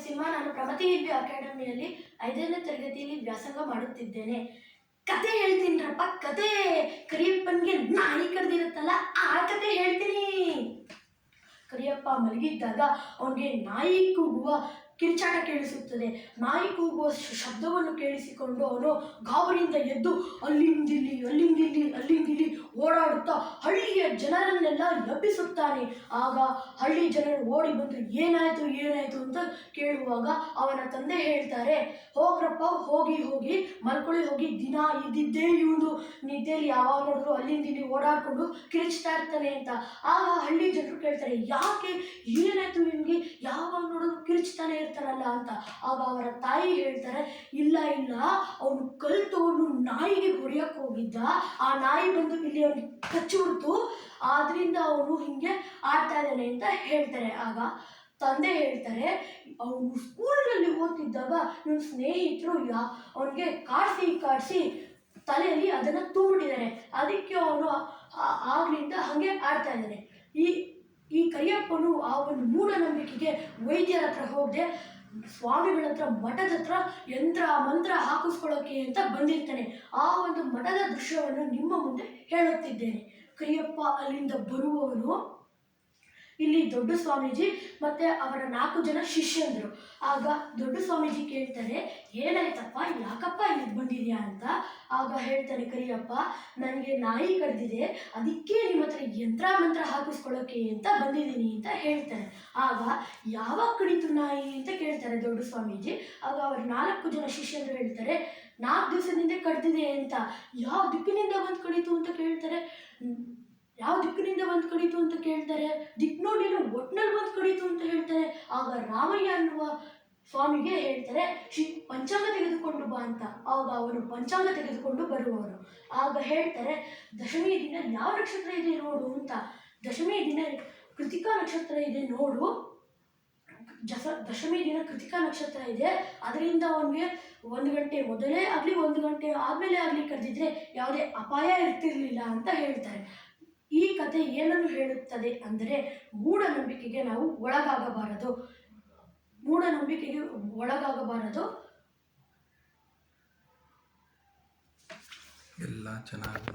ಸಿಂಹ, ನಾನು ಪ್ರಗತಿ ಅಕಾಡೆಮಿಯಲ್ಲಿ 5ನೇ ತರಗತಿಯಲ್ಲಿ ವ್ಯಾಸಂಗ ಮಾಡುತ್ತಿದ್ದೇನೆ. ಕತೆ ಹೇಳ್ತೀನಿರಪ್ಪ. ಕತೆ ಕರಿಯಪ್ಪನಿಗೆ ನಾಯಿ ಕಡ್ದಿರುತ್ತಲ್ಲ, ಆ ಕತೆ ಹೇಳ್ತೀನಿ. ಕರಿಯಪ್ಪ ಮಲಗಿದ್ದಾಗ ಅವನಿಗೆ ನಾಯಿ ಕೂಗುವ ಕಿರುಚಾಟ ಕೇಳಿಸುತ್ತದೆ. ನಾಯಿ ಕೂಗುವ ಶಬ್ದವನ್ನು ಕೇಳಿಸಿಕೊಂಡು ಅವನು ಗಾಬರಿಯಿಂದ ಎದ್ದು ಅಲ್ಲಿಂದಿಲ್ಲಿ ಓಡಾಡುತ್ತಾ ಹಳ್ಳಿಯ ಜನರನ್ನೆಲ್ಲ ಎಬ್ಬಿಸುತ್ತಾನೆ. ಆಗ ಹಳ್ಳಿ ಜನರು ಓಡಿ ಬಂದು ಏನಾಯಿತು ಅಂತ ಕೇಳುವಾಗ ಅವನ ತಂದೆ ಹೇಳ್ತಾರೆ, ಹೋಗ್ರಪ್ಪ, ಹೋಗಿ ಮಲ್ಕೊಳ್ಳಿ, ದಿನ ಇದ್ದಿದ್ದೇ ಇವನು ನಿದ್ದೆಯಲ್ಲಿ ಯಾವಾಗ ನೋಡಿದ್ರು ಅಲ್ಲಿಂದಿಲ್ಲಿ ಓಡಾಡ್ಕೊಂಡು ಕಿರಿಚ್ತಾ ಇರ್ತಾನೆ ಅಂತ. ಆಗ ಹಳ್ಳಿ ಜನರು ಕೇಳ್ತಾರೆ, ಯಾಕೆ, ಏನಾಯ್ತು ನಿಮಗೆ, ಯಾವಾಗ ನೋಡಿದ್ರು ಕಿರಿಚ್ತಾನೆ ಇರ್ತಾನಲ್ಲ ಅಂತ. ಆಗ ಅವರ ತಾಯಿ ಹೇಳ್ತಾರೆ, ಇಲ್ಲ ಅವನು ಕಲ್ತು ನಾಯಿಗೆ ಹೊಡೆಯಕ್ಕೆ ಹೋಗಿದ್ದ, ಆ ನಾಯಿ ಬಂದು ಇಲ್ಲಿ ಅವನಿಗೆ ಕಚ್ಚಿಬಿಡ್ತು, ಆದ್ರಿಂದ ಅವನು ಹಿಂಗೆ ಆಡ್ತಾ ಇದ್ದಾನೆ ಅಂತ ಹೇಳ್ತಾರೆ. ಆಗ ತಂದೆ ಹೇಳ್ತಾರೆ, ಅವನು ಸ್ಕೂಲ್ನಲ್ಲಿ ಓದ್ತಿದ್ದಾಗ ಇವನ ಸ್ನೇಹಿತರು ಅವನಿಗೆ ಕಾಡಿಸಿ ತಲೆಯಲ್ಲಿ ಅದನ್ನು ತುಂಬಿಟ್ಟಿದ್ದಾರೆ. ಅದಕ್ಕೆ ಅವನು ಆಗ್ಲಿಂದ ಹಾಗೆ ಆಡ್ತಾ ಇದ್ದಾನೆ. ಈ ಕರಿಯಪ್ಪನು ಆ ಒಂದು ಮೂಢನಂಬಿಕೆಗೆ ವೈದ್ಯರ ಹತ್ರ ಹೋಗದೆ ಸ್ವಾಮಿಗಳ ಹತ್ರ, ಮಠದ ಹತ್ರ ಯಂತ್ರ ಮಂತ್ರ ಹಾಕಿಸ್ಕೊಳ್ಳೋಕೆ ಅಂತ ಬಂದಿರ್ತಾನೆ. ಆ ಒಂದು ಮಠದ ದೃಶ್ಯವನ್ನು ನಿಮ್ಮ ಮುಂದೆ ಹೇಳುತ್ತಿದ್ದೇನೆ. ಕರಿಯಪ್ಪ ಅಲ್ಲಿಂದ ಬರುವವನು ಇಲ್ಲಿ ದೊಡ್ಡ ಸ್ವಾಮೀಜಿ ಮತ್ತೆ ಅವರ 4 ಜನ ಶಿಷ್ಯಂದರು. ಆಗ ದೊಡ್ಡ ಸ್ವಾಮೀಜಿ ಕೇಳ್ತಾರೆ, ಏನಾಯ್ತಪ್ಪ, ಯಾಕಪ್ಪ ಇಲ್ಲಿಗೆ ಬಂದಿದ್ಯಾ ಅಂತ. ಆಗ ಹೇಳ್ತಾನೆ ಕರಿಯಪ್ಪ, ನನಗೆ ನಾಯಿ ಕಡ್ದಿದೆ, ಅದಕ್ಕೆ ನಿಮ್ಮ ಹತ್ರ ಯಂತ್ರ ಮಂತ್ರ ಹಾಕಿಸ್ಕೊಳ್ಳೋಕೆ ಅಂತ ಬಂದಿದ್ದೀನಿ ಅಂತ ಹೇಳ್ತಾನೆ. ಆಗ ಯಾವಾಗ ಕಡಿತು ನಾಯಿ ಅಂತ ಕೇಳ್ತಾರೆ ದೊಡ್ಡ ಸ್ವಾಮೀಜಿ. ಆಗ ಅವ್ರ 4 ಜನ ಶಿಷ್ಯಂದರು ಹೇಳ್ತಾರೆ, 4 ದಿವಸದಿಂದ ಕಡ್ದಿದೆ ಅಂತ. ಯಾವ ದಿಕ್ಕಿನಿಂದ ಬಂದು ಕಡಿತು ಅಂತ ಕೇಳ್ತಾರೆ. ಯಾವ ದಿಕ್ಕಿನಿಂದ ಬಂದು ಕಡಿತು ಅಂತ ಕೇಳ್ತಾರೆ. ದಿಕ್ಕು ನೋಡಿಲ್ಲ, ಒಟ್ನಲ್ಲಿ ಬಂದು ಕಡಿತು ಅಂತ ಹೇಳ್ತಾರೆ. ಆಗ ರಾಮಯ್ಯ ಅನ್ನುವ ಸ್ವಾಮಿಗೆ ಹೇಳ್ತಾರೆ, ಪಂಚಾಂಗ ತೆಗೆದುಕೊಂಡು ಬಾ ಅಂತ. ಆಗ ಅವನು ಪಂಚಾಂಗ ತೆಗೆದುಕೊಂಡು ಬರುವವನು. ಆಗ ಹೇಳ್ತಾರೆ, ದಶಮಿ ದಿನ ಯಾವ ನಕ್ಷತ್ರ ಇದೆ ನೋಡು ಅಂತ. ದಶಮಿ ದಿನ ಕೃತಿಕಾ ನಕ್ಷತ್ರ ಇದೆ ನೋಡು. ದಶಮಿ ದಿನ ಕೃತಿಕಾ ನಕ್ಷತ್ರ ಇದೆ, ಅದರಿಂದ ಅವನಿಗೆ 1 ಗಂಟೆ ಮೊದಲೇ ಆಗಲಿ 1 ಗಂಟೆ ಆದಮೇಲೆ ಆಗಲಿ ಕರೆದಿದ್ರೆ ಯಾವುದೇ ಅಪಾಯ ಇರ್ತಿರ್ಲಿಲ್ಲ ಅಂತ ಹೇಳ್ತಾರೆ. ಈ ಕತೆ ಏನನ್ನು ಹೇಳುತ್ತದೆ ಅಂದರೆ, ಮೂಢನಂಬಿಕೆಗೆ ನಾವು ಒಳಗಾಗಬಾರದು. ಎಲ್ಲ ಚೆನ್ನಾಗಿ